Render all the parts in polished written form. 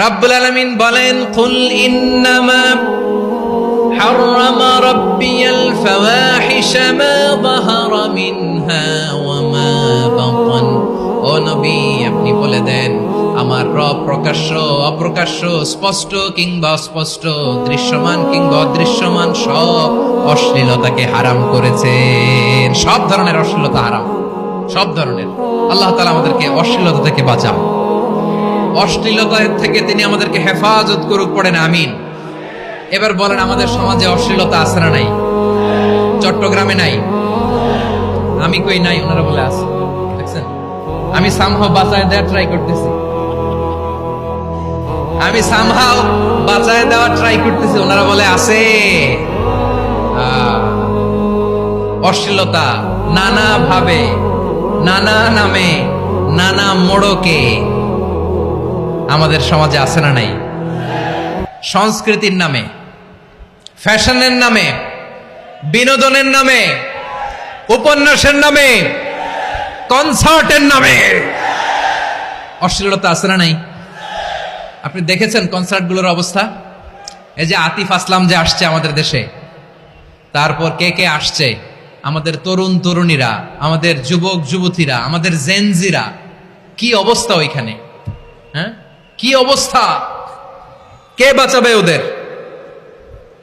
রাব্বুল আলামিন বলেন, কুল ইন্নামা হাররামা রাব্বিয়াল ফাওয়াহিশা মা যাহারা মিনহা ওয়া মা বাতান। ও নবী, আপনি বলে দেন, আমার রব প্রকাশ্য অপ্রকাশ্য, স্পষ্ট কিংবা অস্পষ্ট, দৃশ্যমান কিংবা অদৃশ্যমান সব অশ্লীলতাকে হারাম করেছেন। সব ধরনের অশ্লীলতা হারাম, সব ধরনের। আল্লাহ তাআলা আমাদেরকে অশ্লীলতা থেকে বাঁচান, অশ্লীলতা থেকে তিনি আমাদেরকে হেফাজত করুক, পড়েন আমিন। এবার বলেন, আমাদের সমাজে অশ্লীলতা আছে না নাই? চট্টগ্রামে নাই? আমি কই নাই, ওনারা বলে আছে। দেখছেন, আমি সামহাও বাঁচায় দেওয়ার ট্রাই করতেছি, আমি সামহাও বাঁচায় দেওয়ার ট্রাই করতেছি, ওনারা বলে আছে। অশ্লীলতা নানা ভাবে, নানা নামে, নানা মোড়কে আমাদের সমাজে আছে না নাই? সংস্কৃতির নামে, ফ্যাশনের নামে, বিনোদনের নামে, উপন্যাসের নামে, কনসার্টের নামে অশ্লীলতা আছে না নাই? আপনি দেখেছেন কনসার্টগুলোর অবস্থা? এই যে আতিফ আসলাম যে আসছে আমাদের দেশে, তারপর কে কে আসছে, আমাদের তরুণ তরুণীরা, আমাদের যুবক যুবতীরা, আমাদের জেনজিরা, কি অবস্থা ওইখানে? হ্যাঁ, কি অবস্থা? কে বাঁচাবে ওদের?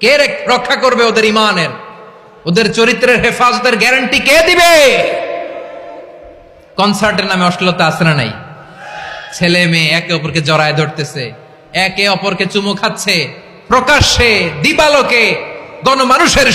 কে রক্ষা করবে ওদের ইমানের, ওদের চরিত্রের হেফাজতের গ্যারান্টি কে দিবে? কনসার্টের নামে অশ্লীলতা আছে না নাই? ছেলে মেয়ে একে অপরকে জড়ায় ধরতেছে, একে অপরকে চুমু খাচ্ছে, প্রকাশ্যে দিবালোকে গণমানুষের